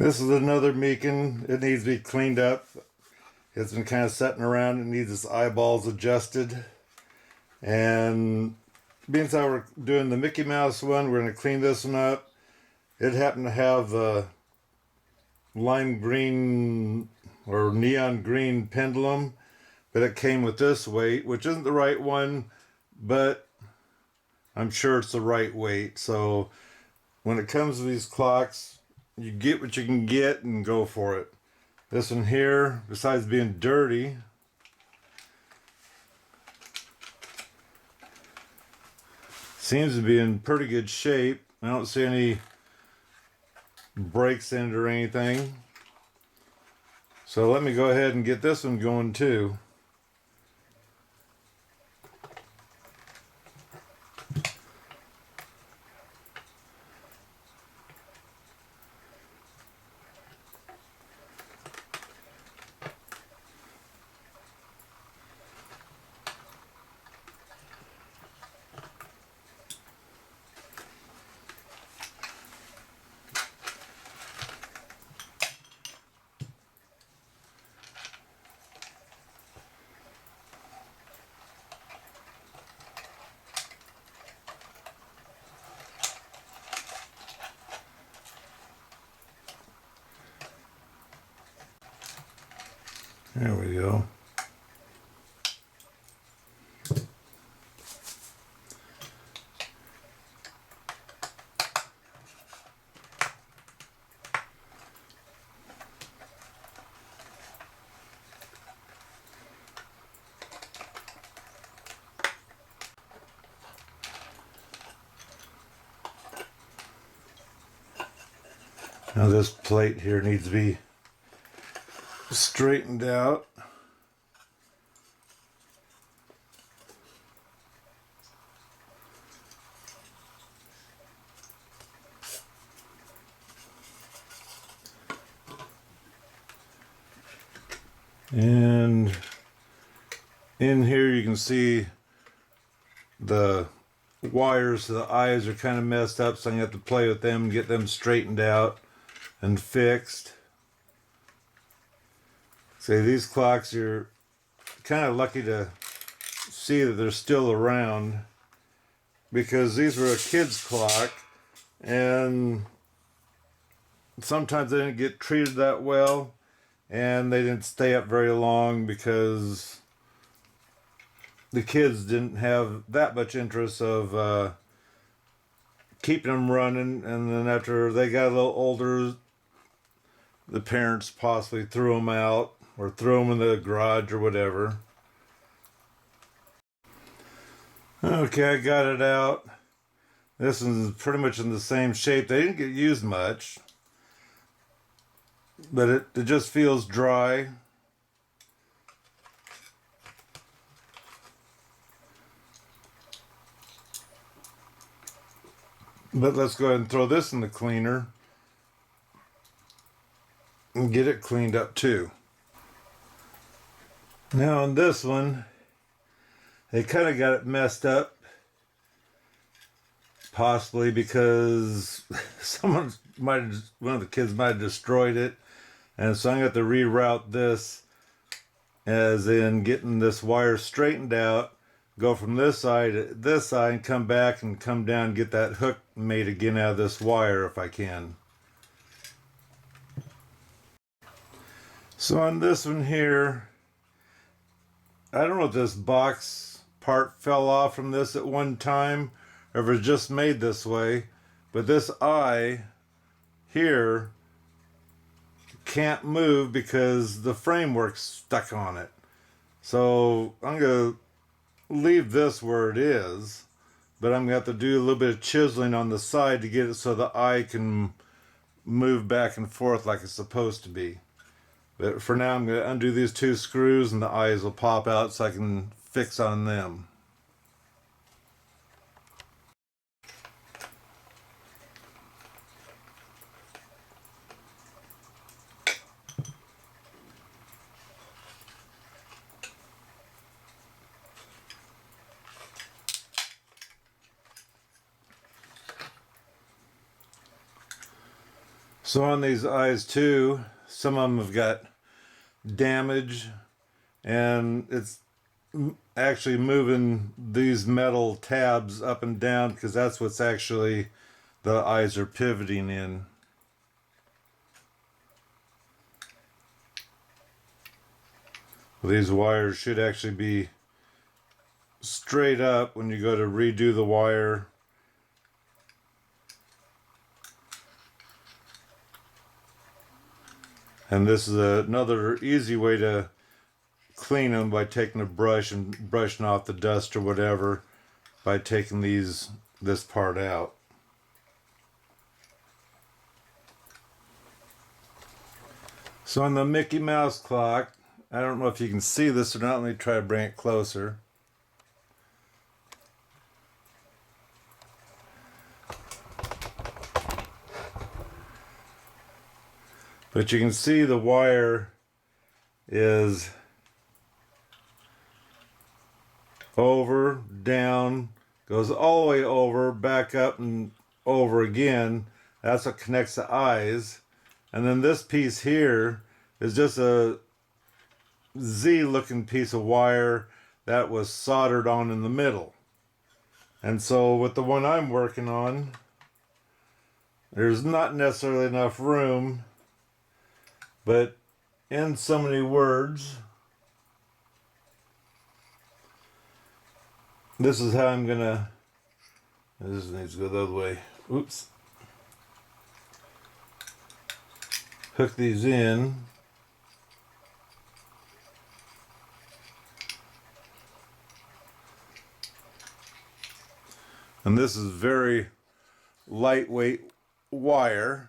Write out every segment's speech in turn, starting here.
This is another Meakin. It needs to be cleaned up. It's been kind of sitting around. It needs its eyeballs adjusted. And being as we're doing the Mickey Mouse one, we're going to clean this one up. It happened to have the lime green or neon green pendulum, but it came with this weight, which isn't the right one, but I'm sure it's the right weight. So when it comes to these clocks, you get what you can get and go for it. This one here, besides being dirty, seems to be in pretty good shape. I don't see any breaks in it or anything. So let me go ahead and get this one going too. There we go. Now this plate here needs to be straightened out. And in here you can see the wires to the eyes are kind of messed up, so I'm going to have to play with them and get them straightened out and fixed. See, these clocks, you're kind of lucky to see that they're still around, because these were a kid's clock and sometimes they didn't get treated that well and they didn't stay up very long because the kids didn't have that much interest of keeping them running. And then after they got a little older, the parents possibly threw them out or threw them in the garage or whatever. Okay, I got it out. This one's pretty much in the same shape. They didn't get used much, but it just feels dry. But let's go ahead and throw this in the cleaner and get it cleaned up too. Now on this one, they kind of got it messed up, possibly because one of the kids might have destroyed it, and so I'm going to have to reroute this, as in getting this wire straightened out, go from this side to this side, and come back and come down and get that hook made again out of this wire if I can. So on this one here, I don't know if this box part fell off from this at one time or if it was just made this way, but this eye here can't move because the framework's stuck on it. So I'm going to leave this where it is, but I'm going to have to do a little bit of chiseling on the side to get it so the eye can move back and forth like it's supposed to be. But for now, I'm going to undo these two screws and the eyes will pop out so I can fix on them. So on these eyes too, some of them have got damage, and it's actually moving these metal tabs up and down because that's what's actually the eyes are pivoting in. These wires should actually be straight up when you go to redo the wire. And this is another easy way to clean them by taking a brush and brushing off the dust or whatever by taking this part out. So on the Mickey Mouse clock, I don't know if you can see this or not. Let me try to bring it closer. But you can see the wire is over, down, goes all the way over, back up and over again. That's what connects the eyes. And then this piece here is just a Z looking piece of wire that was soldered on in the middle. And so with the one I'm working on, there's not necessarily enough room, but in so many words, this is how I'm gonna, this needs to go the other way. Oops. Hook these in. And this is very lightweight wire.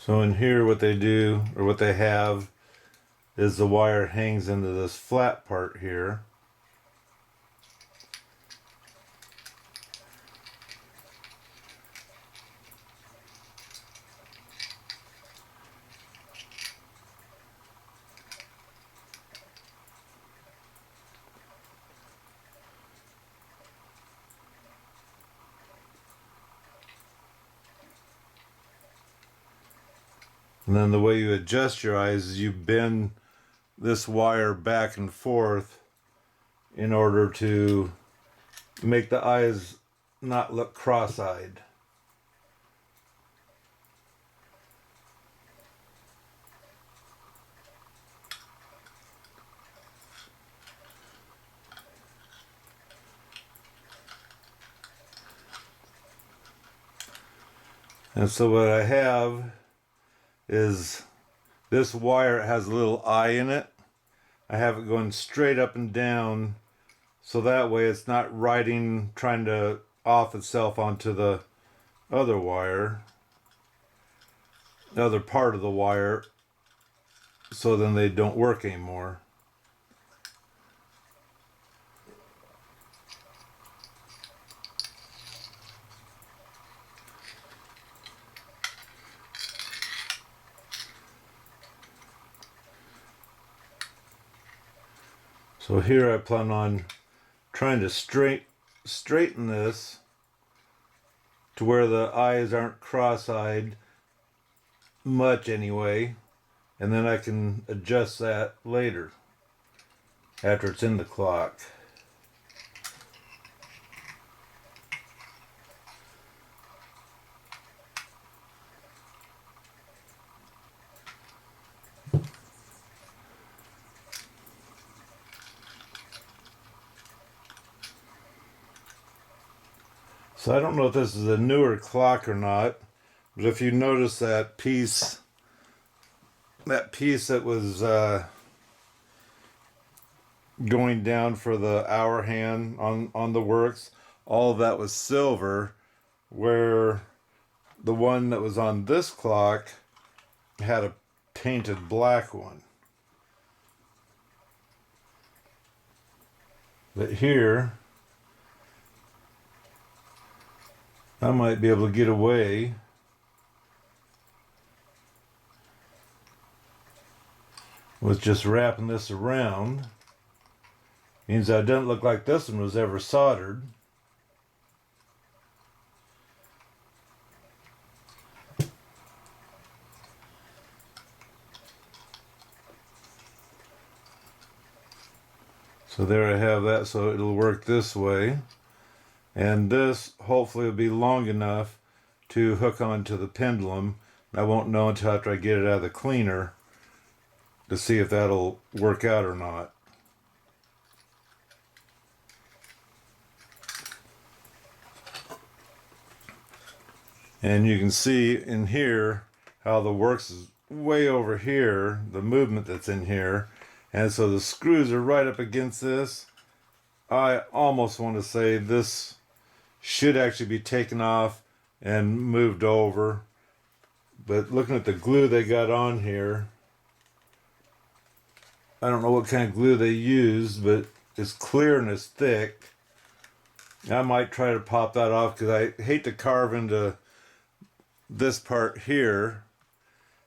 So in here what they do, or what they have, is the wire hangs into this flat part here. And then the way you adjust your eyes is you bend this wire back and forth in order to make the eyes not look cross-eyed. And so what I have is this wire has a little eye in it. I have it going straight up and down so that way it's not trying to off itself onto the other wire, the other part of the wire, so then they don't work anymore. So here I plan on trying to straighten this to where the eyes aren't cross-eyed much anyway, and then I can adjust that later after it's in the clock. So I don't know if this is a newer clock or not, but if you notice that piece that was going down for the hour hand on the works, all of that was silver, where the one that was on this clock had a painted black one. But here I might be able to get away with just wrapping this around. Means that it doesn't look like this one was ever soldered. So there I have that, so it'll work this way. And this hopefully will be long enough to hook onto the pendulum. I won't know until after I get it out of the cleaner to see if that'll work out or not. And you can see in here how the works is way over here, the movement that's in here. And so the screws are right up against this. I almost want to say this should actually be taken off and moved over. But looking at the glue they got on here, I don't know what kind of glue they used, but it's clear and it's thick. I might try to pop that off because I hate to carve into this part here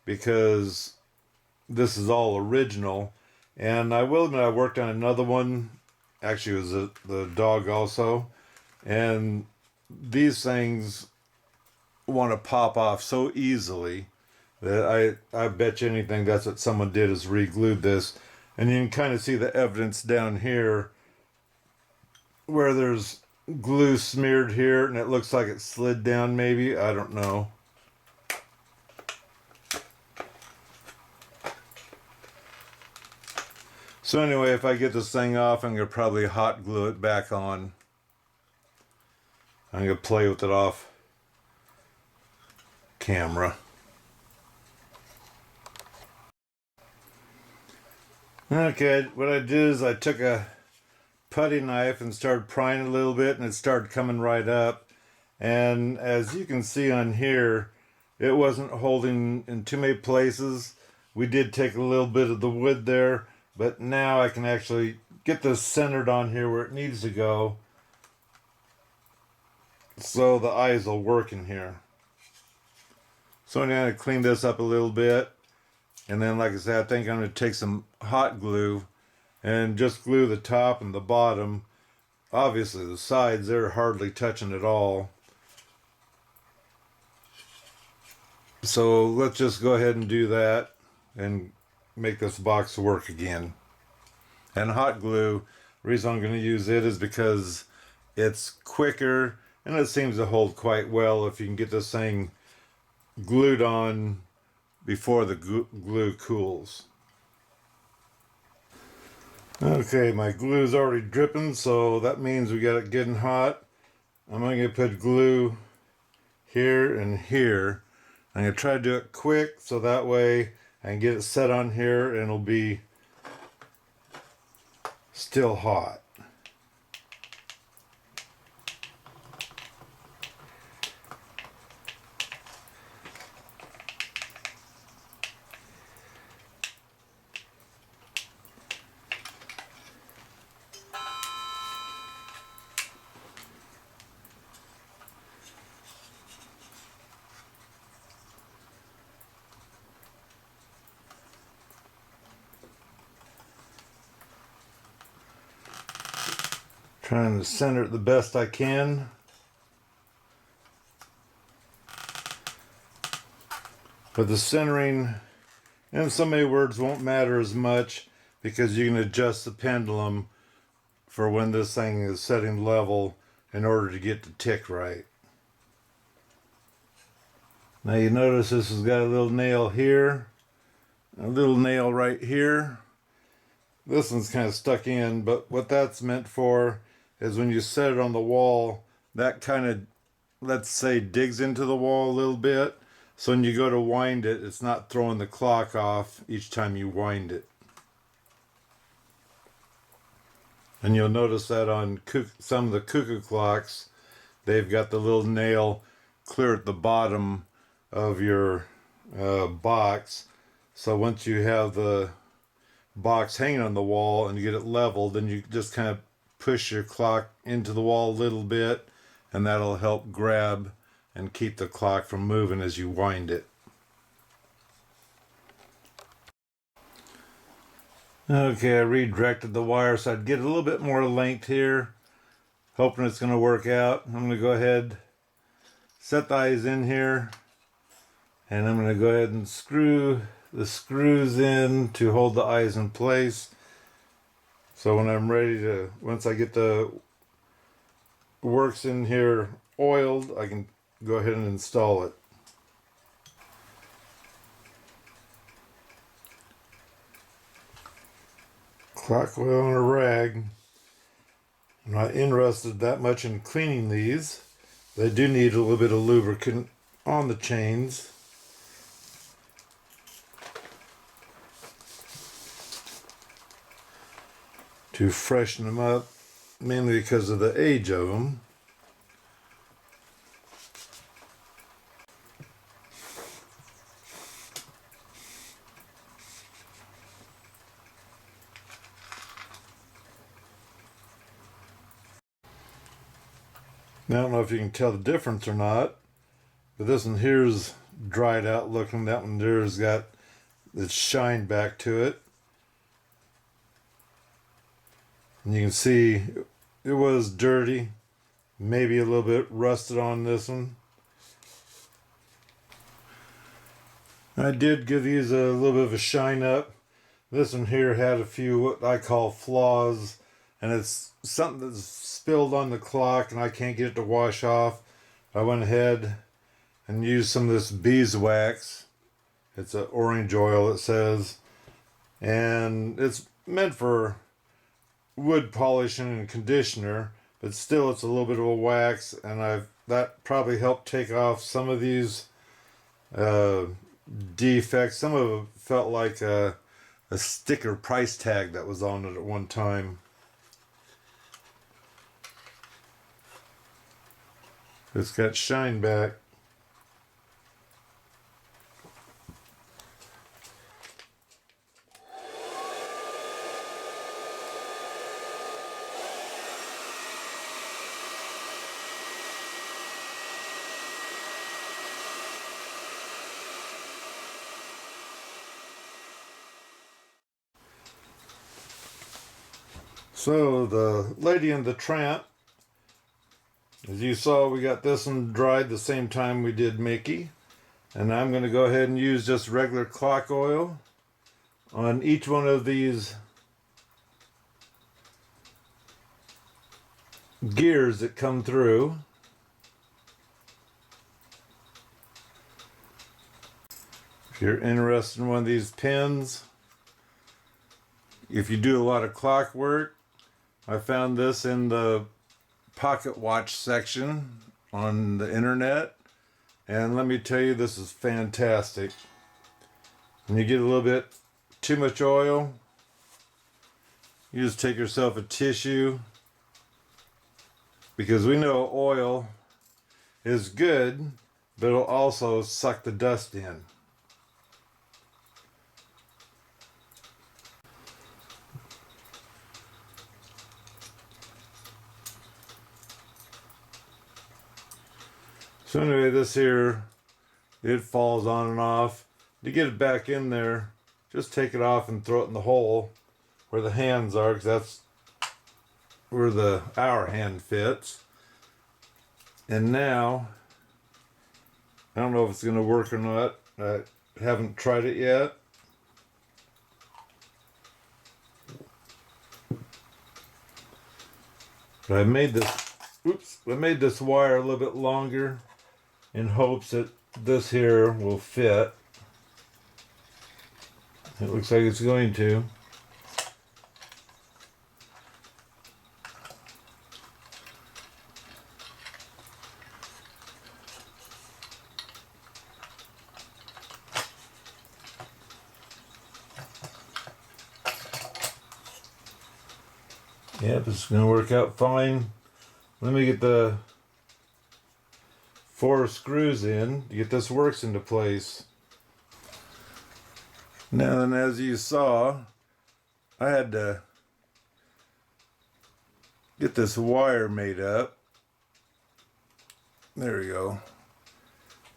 because this is all original. And I will admit I worked on another one. Actually, it was the dog also. And these things want to pop off so easily that I bet you anything that's what someone did is re-glued this. And you can kind of see the evidence down here where there's glue smeared here and it looks like it slid down maybe. I don't know. So anyway, if I get this thing off, I'm going to probably hot glue it back on. I'm going to play with it off camera. Okay, what I did is I took a putty knife and started prying a little bit and it started coming right up. And as you can see on here, it wasn't holding in too many places. We did take a little bit of the wood there, but now I can actually get this centered on here where it needs to go. So the eyes will work in here. So I'm going to clean this up a little bit. And then, like I said, I think I'm going to take some hot glue and just glue the top and the bottom. Obviously, the sides, they're hardly touching at all. So let's just go ahead and do that and make this box work again. And hot glue, the reason I'm going to use it is because it's quicker and it seems to hold quite well if you can get this thing glued on before the glue cools. Okay, my glue is already dripping, so that means we got it getting hot. I'm going to put glue here and here. I'm going to try to do it quick so that way I can get it set on here and it'll be still hot. Trying to center it the best I can. But the centering, in so many words, won't matter as much because you can adjust the pendulum for when this thing is setting level in order to get the tick right. Now you notice this has got a little nail here, a little nail right here. This one's kind of stuck in, but what that's meant for is when you set it on the wall, that kind of, let's say, digs into the wall a little bit. So when you go to wind it, it's not throwing the clock off each time you wind it. And you'll notice that on some of the Cuckoo Clocks, they've got the little nail clear at the bottom of your box. So once you have the box hanging on the wall and you get it leveled, then you just kind of push your clock into the wall a little bit, and that'll help grab and keep the clock from moving as you wind it. Okay, I redirected the wire so I'd get a little bit more length here. Hoping it's going to work out. I'm going to go ahead, set the eyes in here, and I'm going to go ahead and screw the screws in to hold the eyes in place. So when I'm ready to, once I get the works in here oiled, I can go ahead and install it. Clock oil on a rag. I'm not interested that much in cleaning these. They do need a little bit of lubricant on the chains. To freshen them up, mainly because of the age of them. Now, I don't know if you can tell the difference or not, but this one here's dried out looking. That one there's got its shine back to it. And you can see it was dirty, maybe a little bit rusted on this one. I did give these a little bit of a shine up. This one here had a few what I call flaws, and it's something that's spilled on the clock and I can't get it to wash off. I went ahead and used some of this beeswax. It's an orange oil, it says, and it's meant for wood polishing and conditioner, but still it's a little bit of a wax, and that probably helped take off some of these defects. Some of it felt like a sticker price tag that was on it at one time. It's got shine back. So the lady in the Tramp, as you saw, we got this one dried the same time we did Mickey. And I'm going to go ahead and use just regular clock oil on each one of these gears that come through. If you're interested in one of these pins, if you do a lot of clock work, I found this in the pocket watch section on the internet, and let me tell you, this is fantastic. When you get a little bit too much oil, you just take yourself a tissue, because we know oil is good, but it'll also suck the dust in. So anyway, this here, it falls on and off. To get it back in there, just take it off and throw it in the hole where the hands are, because that's where our hand fits. And now, I don't know if it's going to work or not. I haven't tried it yet. But I made this wire a little bit longer in hopes that this here will fit. It looks like it's going to. Yep, it's going to work out fine. Let me get the 4 screws in to get this works into place. Now then, as you saw, I had to get this wire made up. There we go.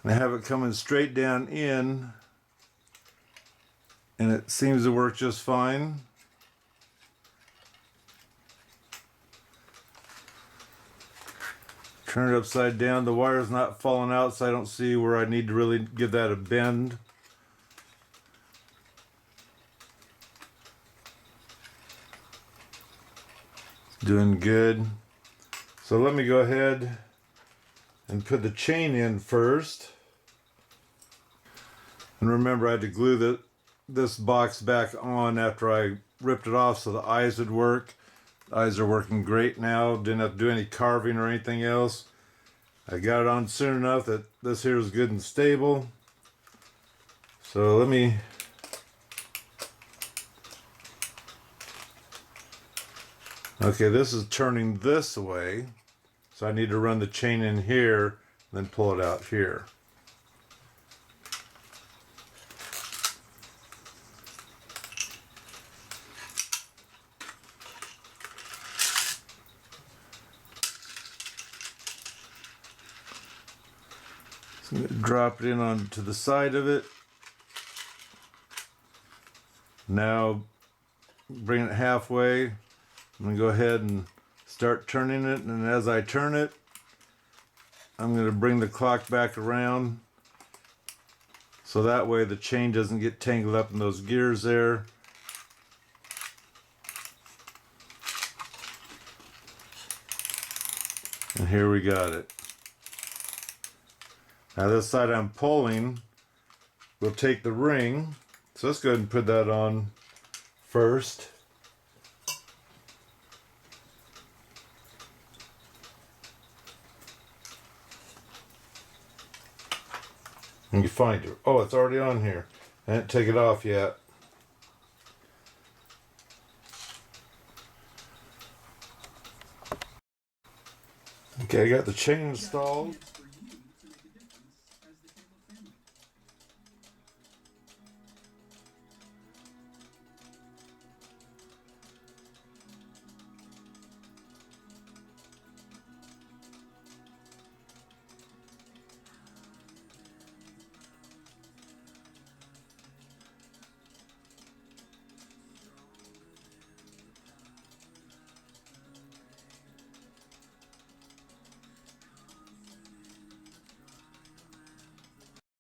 And I have it coming straight down in, and it seems to work just fine. Turn it upside down. The wire's not falling out, so I don't see where I need to really give that a bend. Doing good. So let me go ahead and put the chain in first. And remember, I had to glue this box back on after I ripped it off so the eyes would work. The eyes are working great now. Didn't have to do any carving or anything else. I got it on soon enough that this here is good and stable. So let me okay, this is turning this way. So I need to run the chain in here, then pull it out here. So I'm going to drop it in onto the side of it. Now bring it halfway. I'm going to go ahead and start turning it, and as I turn it, I'm going to bring the clock back around so that way the chain doesn't get tangled up in those gears there. And here we got it. Now this side I'm pulling, we'll take the ring. So let's go ahead and put that on first. And you find it. Oh, it's already on here. I didn't take it off yet. Okay, I got the chain installed.